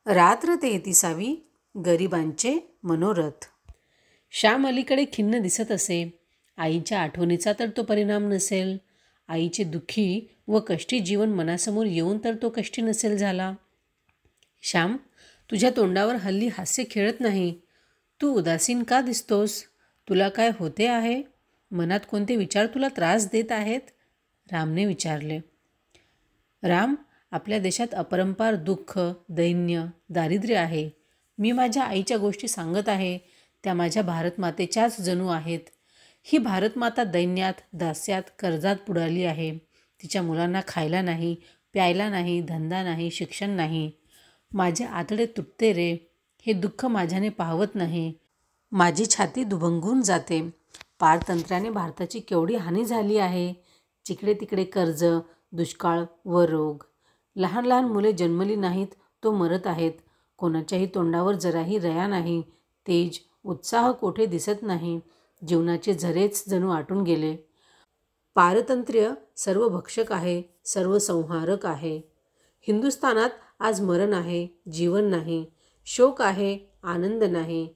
रात्र 33वी गरिबांचे मनोरथ. श्याम अलीकडे खिन्न दिसत असे. आईच्या आठवणीचा तर तो परिणाम नसेल. आईचे दुःखी व कष्टी जीवन मनासमोर येऊन तर तो कष्टी नसेल झाला. श्याम, तुझ्या तोंडावर हल्ली हास्य खेळत नाही. तू उदासीन का दिसतोस? तुला काय होते आहे? मनात कोणते विचार तुला त्रास देत आहेत? रामने विचारले. राम, आपल्या देशात अपरंपार दुःख, दैन्य, दारिद्र्य आहे. मी माझ्या आईच्या गोष्टी सांगत आहे. त्या माझ्या भारतमातेच्याच जणू आहेत. ही भारतमाता दैन्यात, दास्यात, कर्जात बुडाली आहे. तिच्या मुलांना खायला नाही, प्यायला नाही, धंदा नाही, शिक्षण नाही. माझे आतडे तुटते रे. हे दुःख माझ्याने पाहवत नाही. माझी छाती दुभंगून जाते. पारतंत्र्याने भारताची केवढी हानी झाली आहे. जिकडे तिकडे कर्ज, दुष्काळ व रोग. लहान लहान मुले जन्मली नाहीत तो मरत आहेत. कोणाच्याही तोंडावर जराही रया नाही. तेज, उत्साह कोठे दिसत नाही. जीवनाचे झरेच जणू आटून गेले. पारतंत्र्य सर्व भक्षक आहे, सर्व संहारक आहे. हिंदुस्थानात आज मरण आहे, जीवन नाही. शोक आहे, आनंद नाही.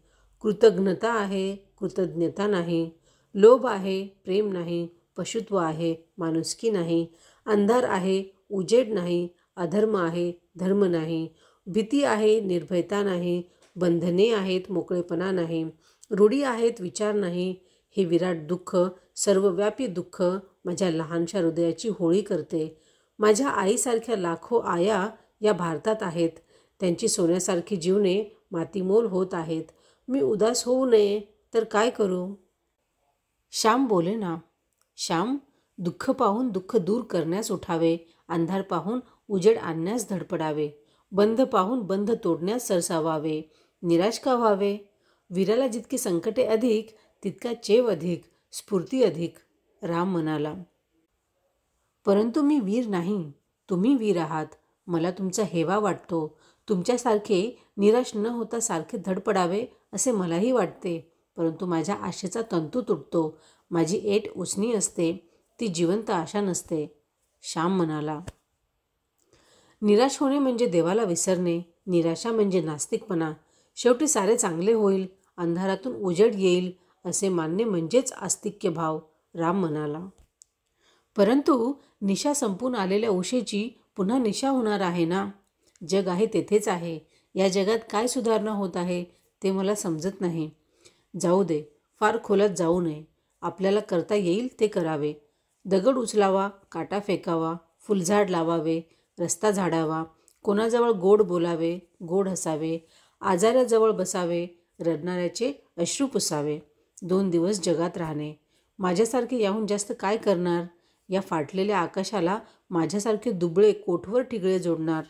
कृतज्ञता आहे, कृतज्ञता नाही. लोभ आहे, प्रेम नाही. पशुत्व आहे, माणुसकी नाही. अंधार आहे, उजेड नाही. अधर्म आहे, धर्म नाही. भीती आहे, निर्भयता नाही. बंधने आहेत, मोकळेपणा नाही. रूढी आहेत, विचार नाही. हे विराट दुःख, सर्वव्यापी दुःख माझ्या लहानशा हृदयाची होळी करते. माझ्या आईसारख्या लाखो आया या भारतात आहेत. त्यांची सोन्यासारखी जीवने मातीमोल होत आहेत. मी उदास होऊ नये तर काय करू? श्याम बोले ना. श्याम, दुःख पाहून दुःख दूर करण्यास उठावे. अंधार पाहून उजेड आणण्यास धडपडावे. बंध पाहून बंध तोडण्यास सरसावावे. निराश का व्हावे? वीराला जितकी संकटे अधिक तितका चेव अधिक, स्फूर्ती अधिक. राम म्हणाला. परंतु मी वीर नाही, तुम्ही वीर आहात. मला तुमचा हेवा वाटतो. तुमच्यासारखे निराश न होता सारखे धडपडावे असे मलाही वाटते. परंतु माझ्या आशेचा तंतू तुटतो. माझी ऐट उसणी असते, ती जिवंत आशा नसते. श्याम म्हणाला. निराश होणे म्हणजे देवाला विसरणे. निराशा म्हणजे नास्तिकपणा. शेवटी सारे चांगले होईल, अंधारातून उजेड येईल असे मानणे म्हणजेच आस्तिक्य भाव. राम म्हणाला. परंतु निशा संपून आलेल्या उशेची पुन्हा निशा होणार आहे ना. जग आहे तेथेच आहे. या जगात काय सुधारणा होत आहे ते मला समजत नाही. जाऊ दे, फार खोलात जाऊ नये. आपल्याला करता येईल ते करावे. दगड उचलावा, काटा फेकावा, फुलझाड लावावे, रस्ता झाडावा. कोणाजवळ गोड बोलावे, गोड हसावे. आजाऱ्याजवळ बसावे, रडणाऱ्याचे अश्रू पुसावे. 2 दिवस जगात राहणे. माझ्यासारखे याहून जास्त काय करणार? या फाटलेल्या आकाशाला माझ्यासारखे दुबळे कोठवर ठिगळे जोडणार?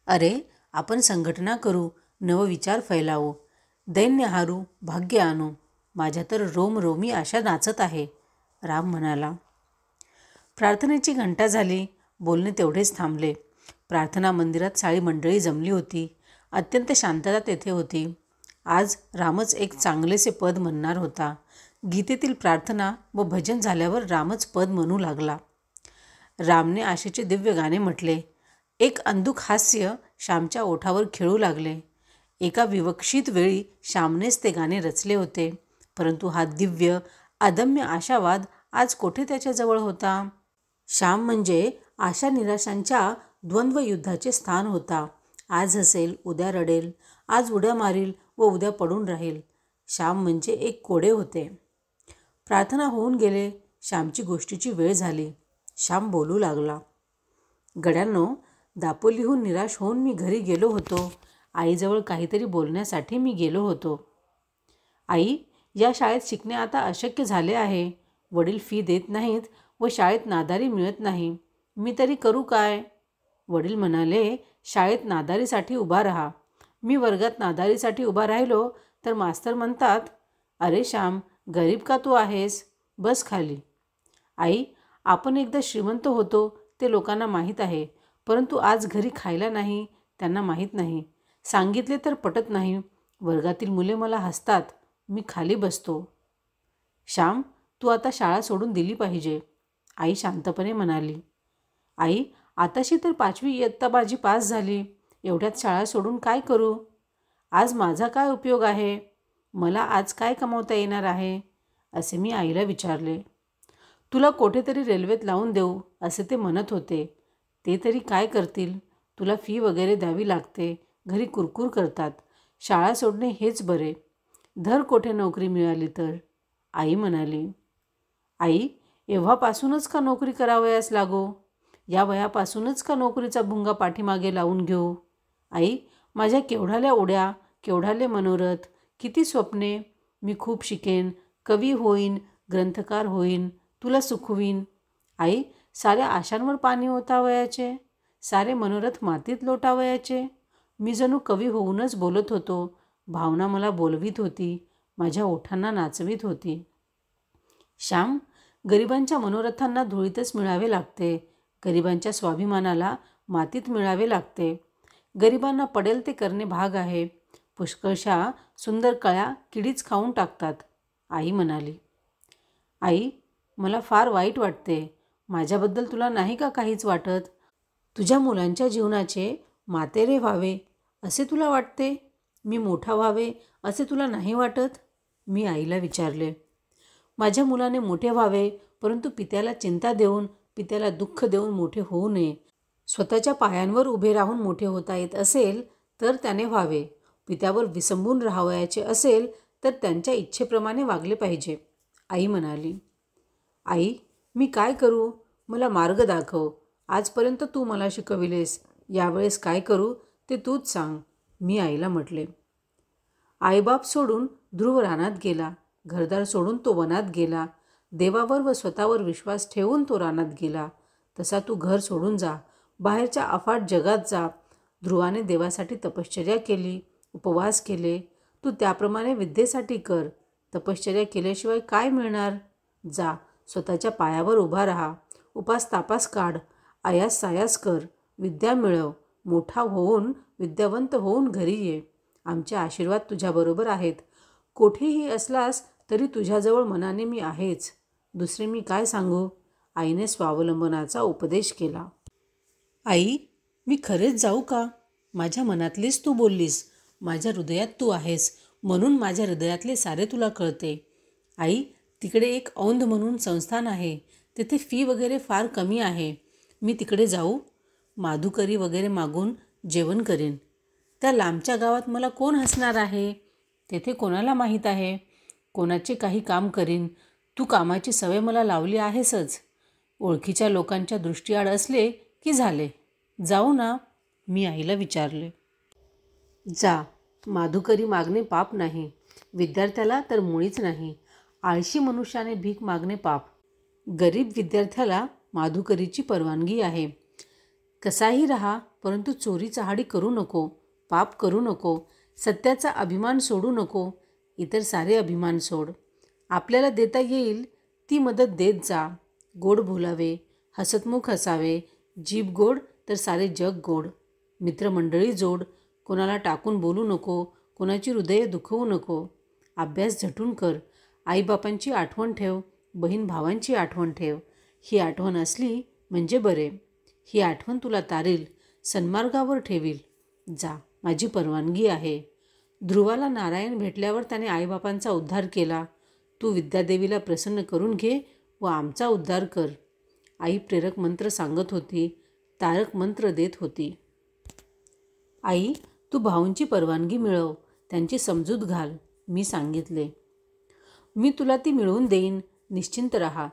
अरे, आपण संघटना करू, नवविचार फैलावू, दैन्य हारू, भाग्य आणू. माझ्या तर रोमरोमी आशा नाचत आहे. राम म्हणाला. प्रार्थनेची घंटा झाली. बोलणे तेवढेच थांबले. प्रार्थना मंदिरात सारी मंडळी जमली होती. अत्यंत शांतता तेथे होती. आज रामच एक चांगलेसे पद म्हणणार होता. गीतेतील प्रार्थना व भजन झाल्यावर रामच पद म्हणू लागला. रामने आशेचे दिव्य गाणे म्हटले. एक अंधुक हास्य श्यामच्या ओठावर खेळू लागले. एका विवक्षित वेळी श्यामनेच ते गाणे रचले होते. परंतु हा दिव्य अदम्य आशावाद आज कोठे त्याच्याजवळ होता? श्याम म्हणजे आशा निराशांच्या द्वंद्व युद्धाचे स्थान होता. आज हसेल, उद्या रडेल. आज उड्या मारील व उद्या पडून राहील. श्याम म्हणजे एक कोडे होते. प्रार्थना होऊन गेले. श्यामची गोष्टीची वेळ झाली. श्याम बोलू लागला. गड्यांनो, दापोलीहून निराश होऊन मी घरी गेलो होतो. आईजवळ काहीतरी बोलण्यासाठी मी गेलो होतो. आई, या शाळेत शिकणे आता अशक्य झाले आहे. वडील फी देत नाहीत व शाळेत नादारी मिळत नाही. मी तरी करू काय? वडील म्हणाले, शाळेत नादारीसाठी उभा राहा. मी वर्गात नादारीसाठी उभा राहिलो तर मास्तर म्हणतात, अरे श्याम, गरीब का तू आहेस? बस खाली. आई, आपण एकदा श्रीमंत होतो ते लोकांना माहीत आहे. परंतु आज घरी खायला नाही, त्यांना माहीत नाही. सांगितले तर पटत नाही. वर्गातील मुले मला हसतात. मी खाली बसतो. श्याम, तू आता शाळा सोडून दिली पाहिजे. आई शांतपणे म्हणाली. आई, आताशी तर 5वी इयत्ता माझी पास झाली. एवढ्यात शाळा सोडून काय करू? आज माझा काय उपयोग आहे? मला आज काय कमावता येणार आहे? असे मी आईला विचारले. तुला कुठेतरी रेल्वेत लावून देऊ असे ते म्हणत होते. ते तरी काय करतील? तुला फी वगैरे द्यावी लागते, घरी कुरकुर करतात. शाळा सोडणे हेच बरे. धर कोठे नोकरी मिळाली तर. आई म्हणाली. आई, एव्हापासूनच का नोकरी करावयास लागो? या वयापासूनच का नोकरीचा भुंगा पाठीमागे लावून घेऊ? आई, माझ्या केवढाल्या उड्या, केवढाले मनोरथ, किती स्वप्ने. मी खूप शिकेन, कवी होईन, ग्रंथकार होईन, तुला सुखवीन. आई, साऱ्या आशांवर पाणी ओतावयाचे, सारे मनोरथ मातीत लोटावयाचे. मी जणू कवी होऊनच बोलत होतो. भावना मला बोलवीत होती, माझ्या ओठांना नाचवीत होती. श्याम, गरिबांच्या मनोरथांना धुळीतच मिळावे लागते. गरिबांच्या स्वाभिमानाला मातीत मिळावे लागते. गरिबांना पडेल ते करणे भाग आहे. पुष्कळशा सुंदर कळ्या किडीच खाऊन टाकतात. आई म्हणाली. आई, मला फार वाईट वाटते. माझ्याबद्दल तुला नाही का काहीच वाटत? तुझ्या मुलांच्या जीवनाचे मातेरे व्हावे असे तुला वाटते? मी मोठा व्हावे असे तुला नाही वाटत? मी आईला विचारले. माझ्या मुलाने मोठे व्हावे, परंतु पित्याला चिंता देऊन, पित्याला दुःख देऊन मोठे होऊ नये. स्वतःच्या पायांवर उभे राहून मोठे होता येत असेल तर त्याने व्हावे. पित्यावर विसंबून राहावयाचे असेल तर त्यांच्या इच्छेप्रमाणे वागले पाहिजे. आई म्हणाली. आई, मी काय करू? मला मार्ग दाखव. आजपर्यंत तू मला शिकविलेस, यावेळेस काय करू ते तूच सांग. मी आईला म्हटले. आईबाप सोडून ध्रुव रानात गेला. घरदार सोडून तो वनात गेला. देवावर व स्वतःवर विश्वास ठेवून तो रानात गेला. तसा तू घर सोडून जा, बाहेरच्या अफाट जगात जा. ध्रुवाने देवासाठी तपश्चर्या केली, उपवास केले. तू त्याप्रमाणे विद्येसाठी कर. तपश्चर्या केल्याशिवाय काय मिळणार? जा, स्वतःच्या पायावर उभा राहा. उपास तापास काढ, आयास सायास कर, विद्या मिळव. मोठा होऊन विद्यावंत होऊन घरी ये. आमचे आशीर्वाद तुझ्याबरोबर आहेत. कोठेही असलास तरी तुझ्याजवळ मनाने मी आहेच. दुसरे मी काय सांगू? आईने स्वावलंबनाचा उपदेश केला. आई, मी खरेच जाऊ का? माझ्या मनातलीच तू बोललीस. माझ्या हृदयात तू आहेस, म्हणून माझ्या हृदयातले सारे तुला कळते. आई, तिकडे एक औंध म्हणून संस्थान आहे. तेथे फी वगैरे फार कमी आहे. मी तिकडे जाऊ? माधुकरी वगैरे मागून जेवण करेन. त्या लांबच्या गावात मला कोण हसणार आहे? तेथे कोणाला माहीत आहे? कोणाचे काही काम करीन. तू कामाची सवय मला लावली आहेसच. ओळखीच्या लोकांच्या दृष्टीआड असले की झाले. जाऊ ना? मी आईला विचारले. जा, माधुकरी मागणे पाप नाही. विद्यार्थ्याला तर मुळीच नाही. आळशी मनुष्याने भीक मागणे पाप. गरीब विद्यार्थ्याला माधुकरीची परवानगी आहे. कसाही राहा, परंतु चोरी चहाडी करू नको, पाप करू नको, सत्याचा अभिमान सोडू नको. इतर सारे अभिमान सोड. आपल्याला देता येईल ती मदत देत जा. गोड बोलावे, हसतमुख असावे. जीभ गोड तर सारे जग गोड. मित्रमंडळी जोड. कोणाला टाकून बोलू नको, कोणाची हृदये दुखवू नको. अभ्यास झटून कर. आईबापांची आठवण ठेव, बहीण भावांची आठवण ठेव. ही आठवण असली म्हणजे बरे. ही आठवण तुला तारील, सन्मार्गावर ठेवील. जा, माझी परवानगी आहे. ध्रुवाला नारायण भेटल्यावर त्याने आईबापांचा उद्धार केला. तू विद्यादेवीला प्रसन्न करून घे व आमचा उद्धार कर. आई प्रेरक मंत्र सांगत होती, तारक मंत्र देत होती. आई, तू भाऊंची परवानगी मिळव, त्यांची समजूत घाल. मी सांगितले. मी तुला ती मिळवून देईन, निश्चिंत राहा.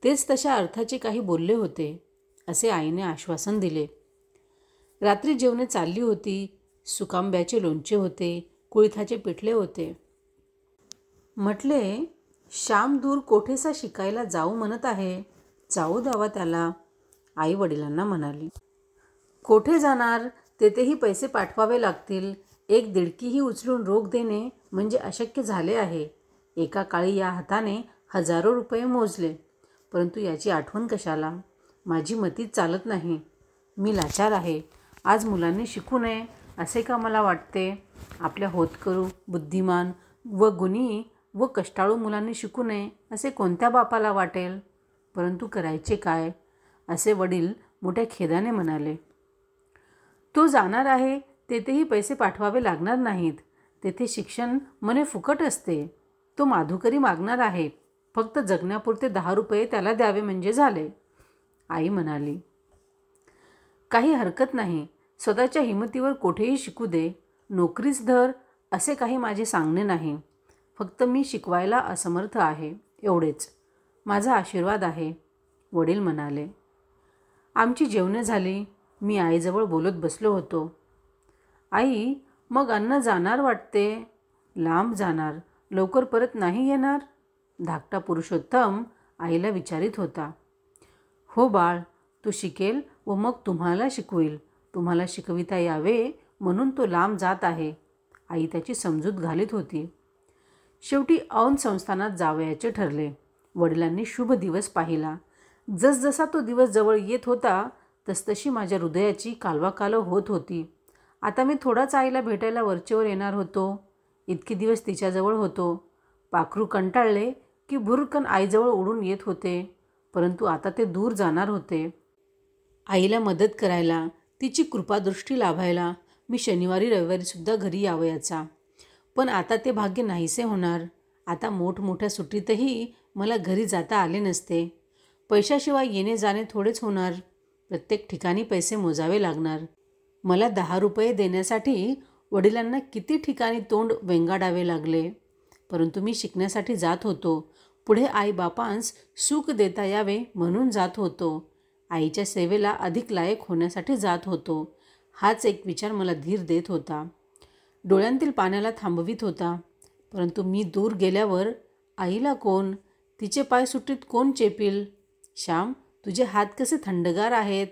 तेच तशा अर्थाचे काही बोलले होते, असे आईने आश्वासन दिले. रात्री जेवणे चालली होती. सुकांब्याचे लोणचे होते, कुळिथाचे पिठले होते. म्हटले, श्याम दूर कोठेसा शिकायला जाऊ म्हणत आहे. जाऊ द्यावा त्याला. आई वडिलांना म्हणाली. कोठे जाणार? तेथेही पैसे पाठवावे लागतील. एक दिडकीही उचलून रोख देणे म्हणजे अशक्य झाले आहे. एका काळी या हाताने हजारो रुपये मोजले, परंतु याची आठवण कशाला? माझी मतीच चालत नाही. मी लाचार आहे. आज मुलांनी शिकू नये असे का मला वाटते? आपल्या होतकरू, बुद्धिमान व गुणी व कष्टाळू मुलांनी शिकू नये असे कोणत्या बापाला वाटेल? परंतु करायचे काय? असे वडील मोठ्या खेदाने म्हणाले. तो जाणार आहे तेथेही पैसे पाठवावे लागणार नाहीत. तेथे शिक्षण म्हणे फुकट असते. तो माधुकरी मागणार आहे. फक्त जगण्यापुरते 10 रुपये त्याला द्यावे म्हणजे झाले. आई म्हणाली, काही हरकत नाही. स्वतःच्या हिमतीवर कोठेही शिकू दे. नोकरीच धर असे काही माझे सांगणे नाही. फक्त मी शिकवायला असमर्थ आहे एवढेच. माझा आशीर्वाद आहे. वडील म्हणाले. आमची जेवणे झाली. मी आईजवळ बोलत बसलो होतो. आई, मग अन्न जाणार वाटते. लांब जाणार. लवकर परत नाही येणार. धाकटा पुरुषोत्तम आईला विचारित होता. हो बाळ, तू शिकेल व मग तुम्हाला शिकवील. तुम्हाला शिकविता यावे म्हणून तो लांब जात आहे. आई त्याची समजूत घालीत होती. शेवटी औंध संस्थानात जावयाचे ठरले. वडिलांनी शुभ दिवस पाहिला. जसजसा तो दिवस जवळ येत होता तसतशी माझ्या हृदयाची कालवाकालव होत होती. आता मी थोडाच आईला भेटायला वरचेवर येणार होतो. इतके दिवस तिच्याजवळ होतो. पाखरू कंटाळले की भुरकन आईजवळ उडून येत होते. परंतु आता ते दूर जाणार होते. आईला मदत करायला, तिची कृपादृष्टी लाभायला मी शनिवारी रविवारीसुद्धा घरी यावयाचा. पण आता ते भाग्य नाहीसे होणार. आता मोठमोठ्या सुट्टीतही मला घरी जाता आले नसते. पैशाशिवाय येणे जाणे थोडेच होणार. प्रत्येक ठिकाणी पैसे मोजावे लागणार. मला 10 रुपये देण्यासाठी वडिलांना किती ठिकाणी तोंड वेंगाडावे लागले. परंतु मी शिकण्यासाठी जात होतो. पुढे आईबापांस सुख देता यावे म्हणून जात होतो. आईच्या सेवेला अधिक लायक होण्यासाठी जात होतो. हाच एक विचार मला धीर देत होता. डोळ्यांतील पाण्याला थांबवित होता. परंतु मी दूर गेल्यावर आईला कोण, तिचे पाय सुट्टीत कोण चेपील? श्याम, तुझे हात कसे थंडगार आहेत.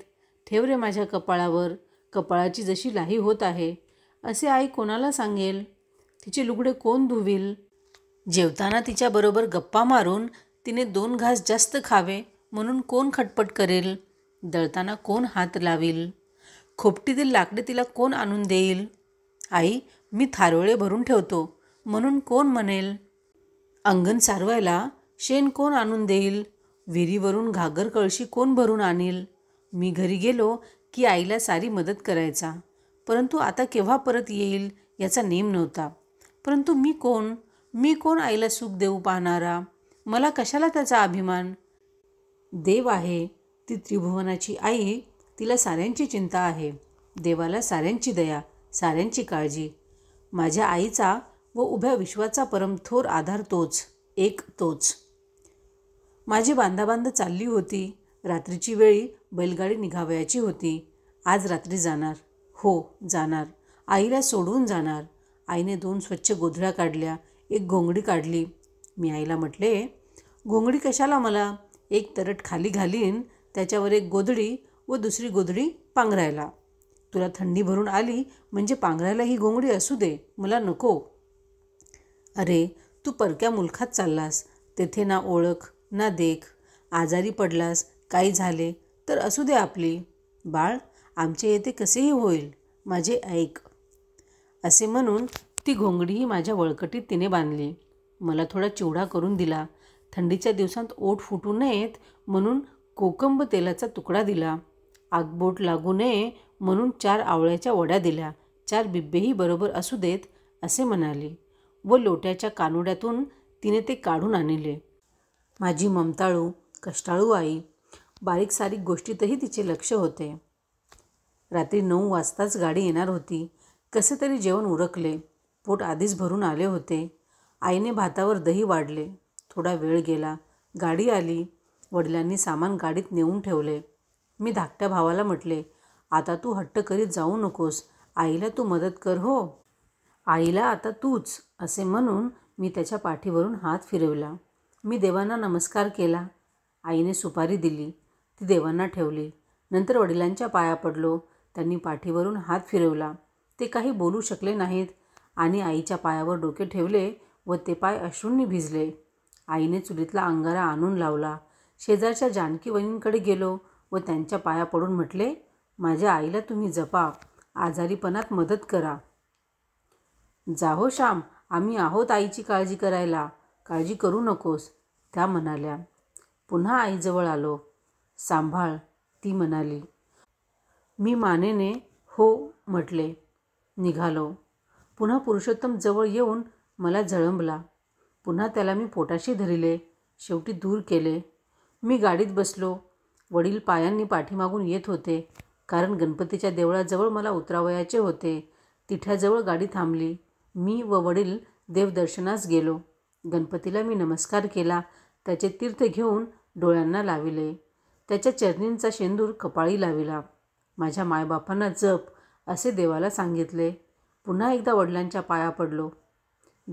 ठेव रे माझ्या कपाळावर. कपाळाची जशी लाही होत आहे असे आई कोणाला सांगेल? तिचे लुगडे कोण धुवील? जेवताना तिच्याबरोबर गप्पा मारून तिने 2 घास जास्त खावे म्हणून कोण खटपट करेल? दळताना कोण हात लावील? खोपटीतील लाकडे तिला कोण आणून देईल? आई, मी थारोळे भरून ठेवतो म्हणून कोण म्हणेल? अंगण सारवायला शेण कोण आणून देईल? विहिरीवरून घागर कळशी कोण भरून आणील? मी घरी गेलो की आईला सारी मदत करायचा. परंतु आता केव्हा परत येईल याचा नेम नव्हता. परंतु मी कोण आईला सुख देऊ पाहणारा? मला कशाला त्याचा अभिमान? देव आहे, ती त्रिभुवनाची आई. तिला साऱ्यांची चिंता आहे. देवाला साऱ्यांची दया, साऱ्यांची काळजी. माझ्या आईचा व उभ्या विश्वाचा परमथोर आधार तोच, एक तोच. माझी बांधाबांध चालली होती. रात्रीची वेळी बैलगाडी निघावयाची होती. आज रात्री जाणार. हो, जाणार. आईला सोडून जाणार. आईने 2 स्वच्छ गोधड्या काढल्या. एक घोंगडी काढली. मी आईला म्हटले, घोंगडी कशाला मला? एक तरट खाली घालीन, त्याच्यावर एक गोधडी व दुसरी गोधडी पांघरायला. तुला थंडी भरून आली म्हणजे पांघरायला ही घोंगडी असू दे, मला नको. अरे, तू परक्या मुलखात चाललास. तेथे ना ओळख ना देख. आजारी पडलास, काही झाले तर असू दे आपली. बाळ, आमचे येथे कसेही होईल. माझे ऐक. असे म्हणून ती घोंगडीही माझ्या वळकटीत तिने बांधली. मला थोडा चिवडा करून दिला. थंडीच्या दिवसात ओठ फुटू नयेत म्हणून कोकंब तेलाचा तुकडा दिला. आगबोट लागू नये म्हणून 4 आवळ्याच्या वड्या दिल्या. 4 बिब्बेही बरोबर असू देत असे म्हणाले व लोट्याच्या कानोड्यातून तिने ते काढून आणले. माझी ममताळू, कष्टाळू आई. बारीक सारीक गोष्टीतही तिचे लक्ष होते. रात्री 9 वाजताच गाडी येणार होती. कसे तरी जेवण उरकले. पोट आधीच भरून आले होते. आईने भातावर दही वाढले. थोडा वेळ गेला. गाडी आली. वडिलांनी सामान गाडीत नेऊन ठेवले. मी धाकट्या भावाला म्हटले, आता तू हट्ट करीत जाऊ नकोस. आईला तू मदत कर हो. आईला आता तूच, असे म्हणून मी त्याच्या पाठीवरून हात फिरवला. मी देवांना नमस्कार केला. आईने सुपारी दिली. ती देवांना ठेवली. नंतर वडिलांच्या पाया पडलो. त्यांनी पाठीवरून हात फिरवला. ते काही बोलू शकले नाहीत आणि आईच्या पायावर डोके ठेवले व ते पाय अश्रूंनी भिजले. आईने चुलीतला अंगारा आणून लावला. शेजारच्या जानकी वहिनींकडे गेलो व त्यांच्या पाया पडून म्हटले, माझ्या आईला तुम्ही जपा. आजारीपणात मदत करा. जा हो श्याम, आम्ही आहोत आईची काळजी करायला. काळजी करू नकोस, त्या म्हणाल्या. पुन्हा आईजवळ आलो. सांभाळ, ती म्हणाली. मी मानेने हो म्हटले. निघालो. पुन्हा पुरुषोत्तम जवळ येऊन मला झळंबला. पुन्हा त्याला मी पोटाशी धरिले. शेवटी दूर केले. मी गाडीत बसलो. वडील पायांनी पाठीमागून येत होते, कारण गणपतीच्या देवळाजवळ मला उतरावयाचे होते. तिठ्याजवळ गाडी थांबली. मी व वडील देवदर्शनास गेलो. गणपतीला मी नमस्कार केला. त्याचे तीर्थ घेऊन डोळ्यांना लाविले. त्याच्या चरणींचा शेंदूर कपाळी लाविला. माझ्या मायबापांना जप असे देवाला सांगितले. पुन्हा एकदा वडिलांच्या पाया पडलो.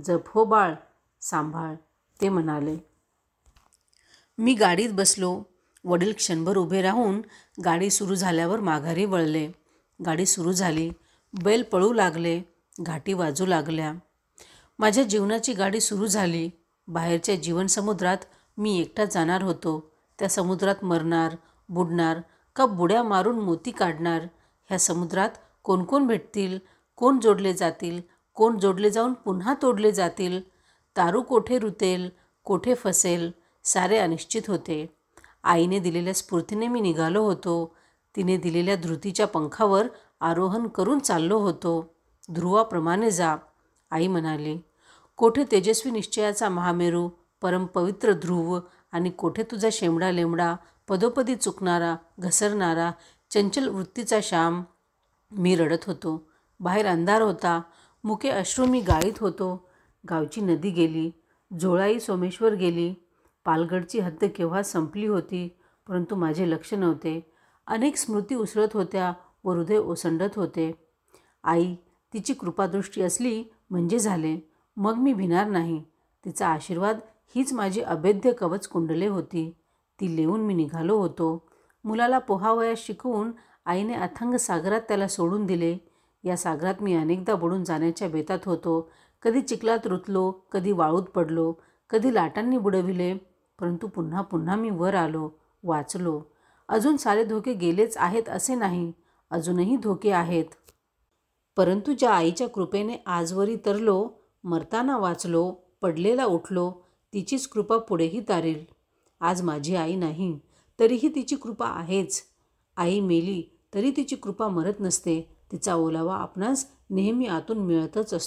जप हो बाळ, सांभाळ, ते म्हणाले. मी गाडीत बसलो. वडील क्षणभर उभे राहून गाडी सुरू झाल्यावर माघारी वळले. गाडी सुरू झाली. बैल पळू लागले. घाटी वाजू लागल्या. माझ्या जीवनाची गाडी सुरू झाली. बाहेरच्या जीवनसमुद्रात मी एकटा जाणार होतो. त्या समुद्रात मरणार, बुडणार का बुड्या मारून मोती काढणार? ह्या समुद्रात कोण कोण भेटतील? कोण जोडले जातील? कोण जोडले जाऊन पुन्हा तोडले जातील? तारू कोठे रुतेल? कोठे फसेल? सारे अनिश्चित होते. आईने दिलेल्या स्फूर्तीने मी निघालो होतो. तिने दिलेल्या धृतीच्या पंखावर आरोहण करून चाललो होतो. ध्रुवाप्रमाणे जा, आई म्हणाली. कोठे तेजस्वी निश्चयाचा महामेरू, परमपवित्र ध्रुव, आणि कोठे तुझा शेमडा लेमडा, पदोपदी चुकणारा, घसरणारा, चंचल वृत्तीचा श्याम. मी रडत होतो. बाहेर अंधार होता. मुके अश्रू मी गाळीत होतो. गावची नदी गेली. झोळाई सोमेश्वर गेली. पालगडची हद्द केव्हा संपली होती, परंतु माझे लक्ष नव्हते. अनेक स्मृती उसळत होत्या व हृदय ओसंडत होते. आई, तिची कृपादृष्टी असली म्हणजे झाले. मग मी भिणार नाही. तिचा आशीर्वाद हीच माझी अभेद्य कवच कुंडले होती. ती लेवून मी निघालो होतो. मुलाला पोहावयास शिकवून आईने अथांग सागरात त्याला सोडून दिले. या सागरात मी अनेकदा बुडून जाण्याच्या बेतात होतो. कधी चिखलात रुतलो, कधी वाळूत पडलो, कधी लाटांनी बुडविले, परंतु पुन्हा पुन्हा मी वर आलो, वाचलो. अजून सारे धोके गेलेच आहेत असे नाही. अजूनही धोके आहेत. परंतु ज्या आईच्या कृपेने आजवरी तरलो, मरताना वाचलो, पडलेला उठलो, तिचीच कृपा पुढेही तारील. आज माझी आई नाही, तरीही तिची कृपा आहेच. आई मेली तरी तिची कृपा मरत नसते. तिचा ओलावा आपणास नेहमी आतून मिळतच असतो.